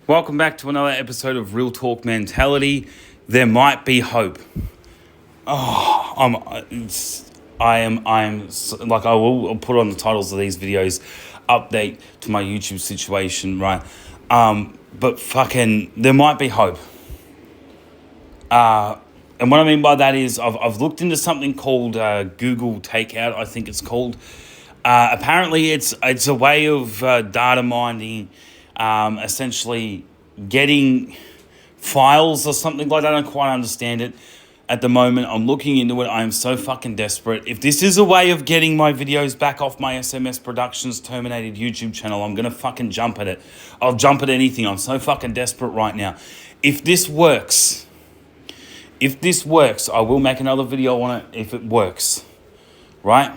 Welcome back to another episode of Real Talk Mentality. There might be hope. I will put on the titles of these videos, update to my YouTube situation, right? But fucking, there might be hope. And what I mean by that is I've looked into something called Google Takeout, I think it's called. Apparently it's a way of data mining, essentially getting files or something like that. I don't quite understand it at the moment. I'm looking into it. I am so fucking desperate. If this is a way of getting my videos back off my SMS Productions terminated YouTube channel, I'm going to fucking jump at it. I'll jump at anything. I'm so fucking desperate right now. If this works, I will make another video on it if it works, right?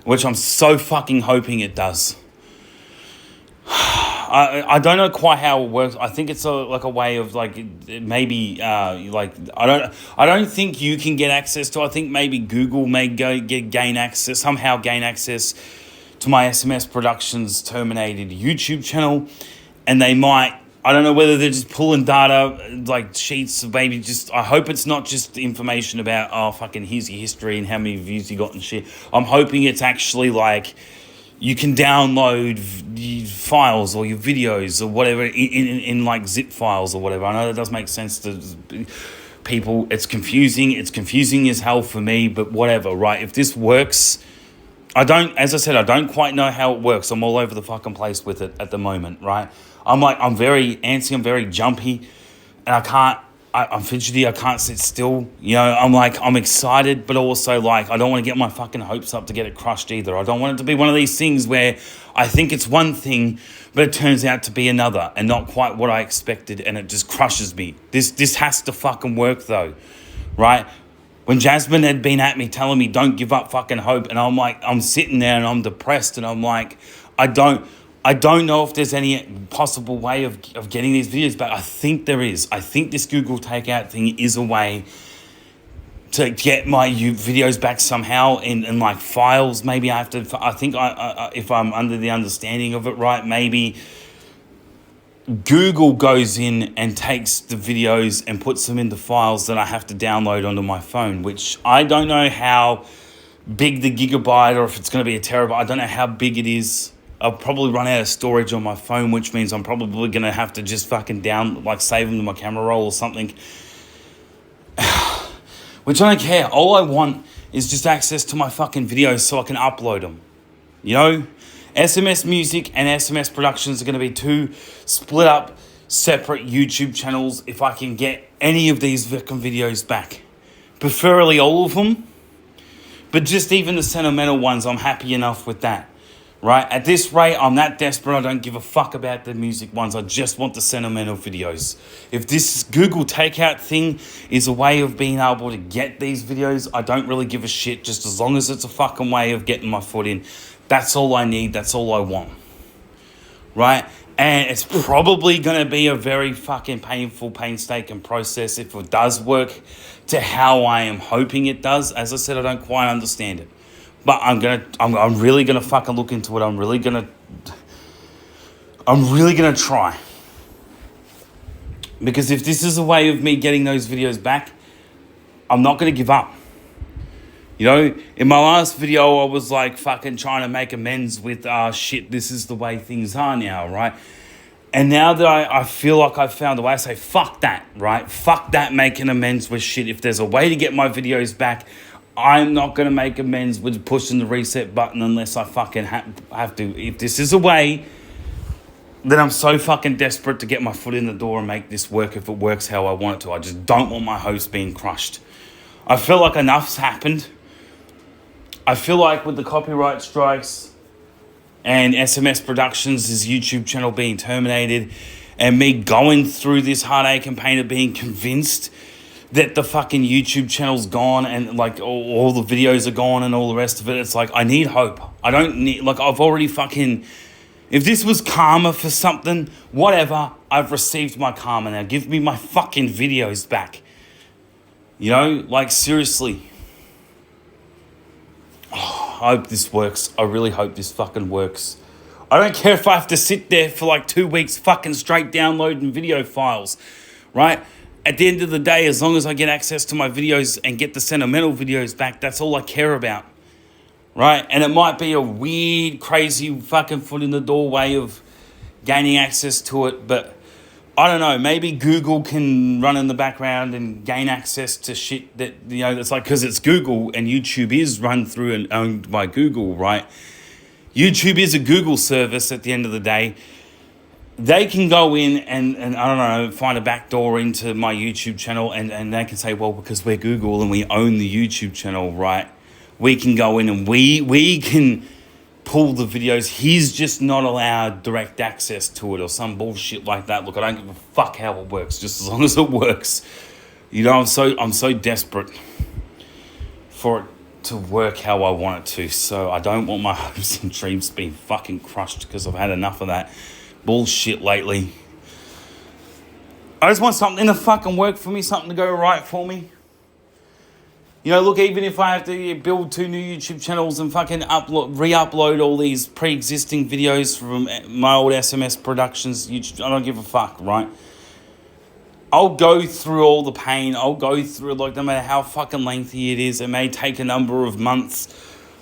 Which I'm so fucking hoping it does. I don't know quite how it works. I think it's a way of maybe I don't think you can get access to. I think maybe Google may gain access to my SMS Productions terminated YouTube channel, and they might. I don't know whether they're just pulling data, like sheets of maybe just... I hope it's not just information about, here's your history and how many views you got and shit. I'm hoping it's actually like you can download files or your videos or whatever in like zip files or whatever. I know that does make sense to people. It's confusing. It's confusing as hell for me, but whatever, right? If this works... as I said, I don't quite know how it works. I'm all over the fucking place with it at the moment, right? I'm very antsy, I'm very jumpy, and I'm fidgety, I can't sit still. You know, I'm excited, but also I don't want to get my fucking hopes up to get it crushed either. I don't want it to be one of these things where I think it's one thing, but it turns out to be another, and not quite what I expected, and it just crushes me. This has to fucking work though, right? When Jasmine had been at me telling me don't give up fucking hope, and I'm sitting there and I'm depressed, and I'm like, I don't know if there's any possible way of getting these videos back. I think there is. I think this Google Takeout thing is a way to get my videos back somehow in like files. Maybe I have to, if I'm under the understanding of it right, maybe Google goes in and takes the videos and puts them into files that I have to download onto my phone, which I don't know how big the gigabyte, or if it's going to be a terabyte. I don't know how big it is. I'll probably run out of storage on my phone, which means I'm probably going to have to just fucking save them to my camera roll or something. Which I don't care. All I want is just access to my fucking videos so I can upload them. You know? SMS Music and SMS Productions are going to be two split up, separate YouTube channels if I can get any of these fucking videos back. Preferably all of them. But just even the sentimental ones, I'm happy enough with that. Right? At this rate, I'm that desperate, I don't give a fuck about the music ones. I just want the sentimental videos. If this Google Takeout thing is a way of being able to get these videos, I don't really give a shit, just as long as it's a fucking way of getting my foot in. That's all I need. That's all I want. Right? And it's probably going to be a very fucking painful, painstaking process if it does work to how I am hoping it does. As I said, I don't quite understand it. But I'm really gonna fucking look into it. I'm really gonna try. Because if this is a way of me getting those videos back, I'm not gonna give up. You know, in my last video, I was like fucking trying to make amends with, shit, this is the way things are now, right? And now that I feel like I've found a way, I say, fuck that, right? Fuck that making amends with shit. If there's a way to get my videos back, I'm not going to make amends with pushing the reset button unless I fucking have to. If this is a way, then I'm so fucking desperate to get my foot in the door and make this work if it works how I want it to. I just don't want my hopes being crushed. I feel like enough's happened. I feel like with the copyright strikes and SMS Productions' YouTube channel being terminated and me going through this heartache and pain of being convinced that the fucking YouTube channel's gone and like all the videos are gone and all the rest of it. It's like, I need hope. I don't need, I've already fucking, if this was karma for something, whatever, I've received my karma now. Give me my fucking videos back. You know, seriously. Oh, I hope this works. I really hope this fucking works. I don't care if I have to sit there for like 2 weeks fucking straight downloading video files, right? At the end of the day, as long as I get access to my videos and get the sentimental videos back, that's all I care about, right? And it might be a weird, crazy fucking foot in the door way of gaining access to it, but I don't know, maybe Google can run in the background and gain access to shit that, you know, that's like, because it's Google and YouTube is run through and owned by Google, right? YouTube is a Google service at the end of the day. They can go in and I don't know, find a backdoor into my YouTube channel and they can say, well, because we're Google and we own the YouTube channel, right? We can go in and we can pull the videos. He's just not allowed direct access to it or some bullshit like that. Look, I don't give a fuck how it works, just as long as it works. You know, I'm so desperate for it to work how I want it to. So I don't want my hopes and dreams being fucking crushed because I've had enough of that bullshit lately. I just want something to fucking work for me, something to go right for me. You know, look, even if I have to build 2 new YouTube channels and fucking re-upload all these pre-existing videos from my old SMS Productions YouTube, I don't give a fuck, right? I'll go through all the pain. I'll go through, like, no matter how fucking lengthy it is. It may take a number of months.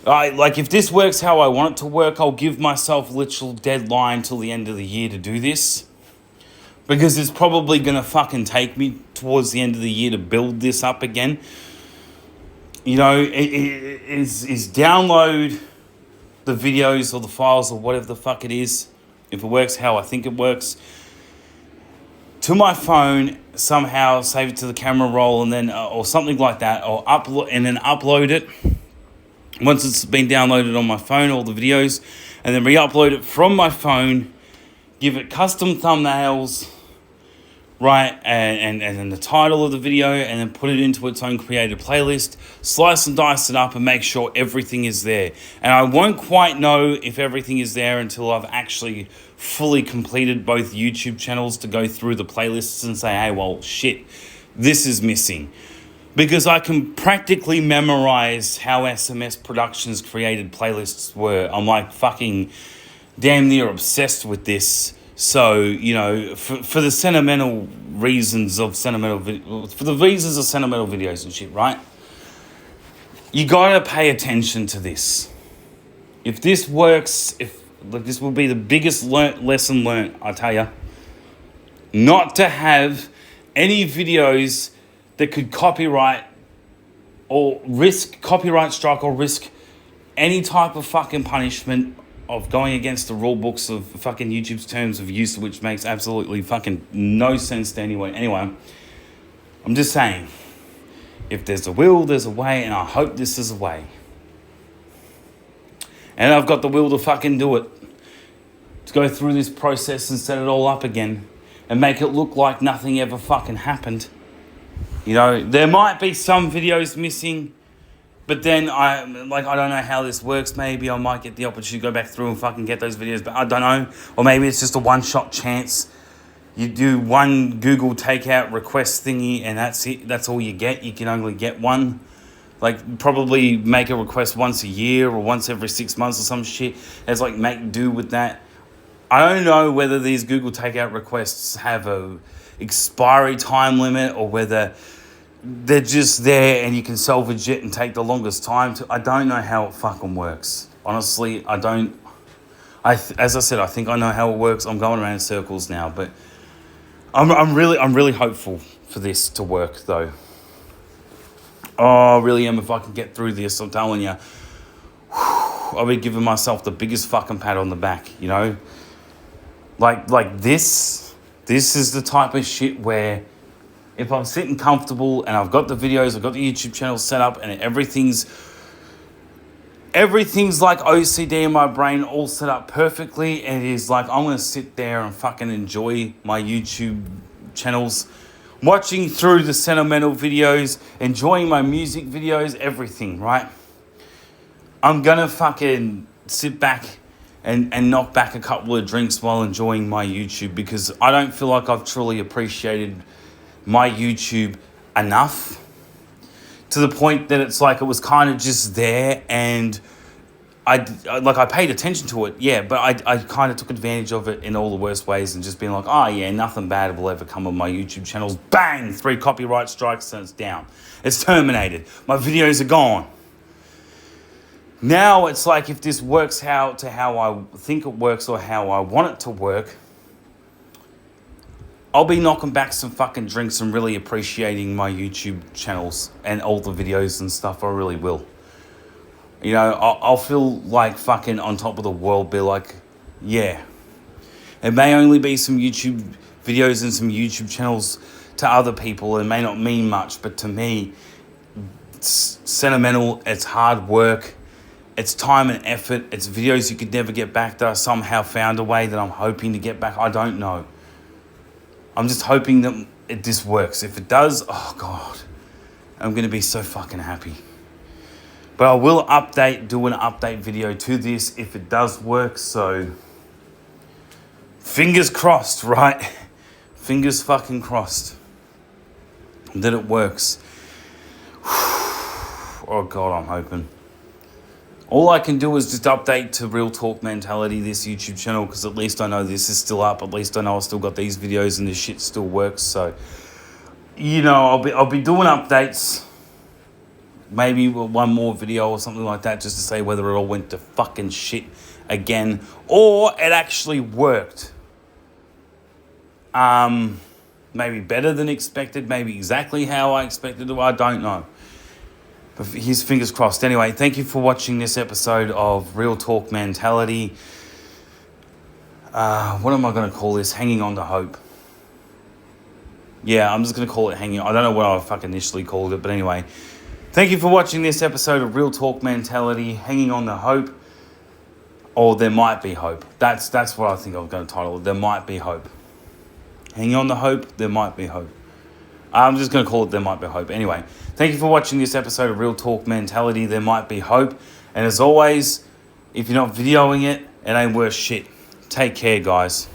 Like, if this works how I want it to work, I'll give myself a literal deadline till the end of the year to do this. Because it's probably going to fucking take me towards the end of the year to build this up again. You know, is download the videos or the files or whatever the fuck it is, if it works how I think it works, to my phone, somehow save it to the camera roll and then, or something like that, or upload and then upload it. Once it's been downloaded on my phone, all the videos, and then re-upload it from my phone, give it custom thumbnails, right, and then the title of the video, and then put it into its own created playlist, slice and dice it up and make sure everything is there. And I won't quite know if everything is there until I've actually fully completed both YouTube channels to go through the playlists and say, hey, well, shit, this is missing. Because I can practically memorize how SMS Productions created playlists were. I'm like fucking damn near obsessed with this. So, you know, for the sentimental reasons of sentimental videos and shit, right? You gotta pay attention to this. If this works, this will be the biggest lesson learnt, I tell you. Not to have any videos that could copyright or risk copyright strike or risk any type of fucking punishment of going against the rule books of fucking YouTube's terms of use, which makes absolutely fucking no sense to anyone. Anyway, I'm just saying, if there's a will, there's a way, and I hope this is a way. And I've got the will to fucking do it. To go through this process and set it all up again and make it look like nothing ever fucking happened. You know, there might be some videos missing, but then I don't know how this works. Maybe I might get the opportunity to go back through and fucking get those videos, but I don't know. Or maybe it's just a one-shot chance. You do one Google takeout request thingy and that's it. That's all you get. You can only get one. Like, probably make a request once a year or once every 6 months or some shit. It's like, make do with that. I don't know whether these Google takeout requests have a expiry time limit or whether they're just there and you can salvage it and take the longest time to. I don't know how it fucking works. Honestly, I don't. As I said, I think I know how it works. I'm going around in circles now, but I'm really hopeful for this to work though. Oh, I really am. If I can get through this, I'm telling you, I'll be giving myself the biggest fucking pat on the back. You know, like this. This is the type of shit where, if I'm sitting comfortable and I've got the videos, I've got the YouTube channel set up and everything's like OCD in my brain all set up perfectly, and it is like I'm going to sit there and fucking enjoy my YouTube channels, watching through the sentimental videos, enjoying my music videos, everything, right? I'm going to fucking sit back and knock back a couple of drinks while enjoying my YouTube, because I don't feel like I've truly appreciated my YouTube enough to the point that it's like it was kind of just there and I paid attention to it, yeah, but I kind of took advantage of it in all the worst ways and just being like, oh yeah, nothing bad will ever come of my YouTube channels. Bang! 3 copyright strikes and it's down. It's terminated. My videos are gone. Now it's like if this works how I think it works or how I want it to work, I'll be knocking back some fucking drinks and really appreciating my YouTube channels and all the videos and stuff. I really will. You know, I'll feel like fucking on top of the world, be like, yeah. It may only be some YouTube videos and some YouTube channels to other people. It may not mean much, but to me, it's sentimental, it's hard work, it's time and effort, it's videos you could never get back that I somehow found a way that I'm hoping to get back. I don't know. I'm just hoping that this works. If it does, oh God, I'm going to be so fucking happy. But I will do an update video to this if it does work, so fingers crossed, right? Fingers fucking crossed that it works. Oh God, I'm hoping. All I can do is just update to Real Talk Mentality, this YouTube channel, because at least I know this is still up. At least I know I still got these videos and this shit still works. So, you know, I'll be doing updates. Maybe one more video or something like that, just to say whether it all went to fucking shit again or it actually worked. Maybe better than expected, maybe exactly how I expected it. I don't know. But here's fingers crossed. Anyway, thank you for watching this episode of Real Talk Mentality. What am I going to call this? Hanging on to hope. Yeah, I'm just going to call it hanging. I don't know what I fucking initially called it, but anyway. Thank you for watching this episode of Real Talk Mentality, Hanging on to Hope, or There Might Be Hope. That's what I think I'm going to title it. There Might Be Hope. Hanging on to hope, there might be hope. I'm just going to call it There Might Be Hope. Anyway, thank you for watching this episode of Real Talk Mentality, There Might Be Hope. And as always, if you're not videoing it, it ain't worth shit. Take care, guys.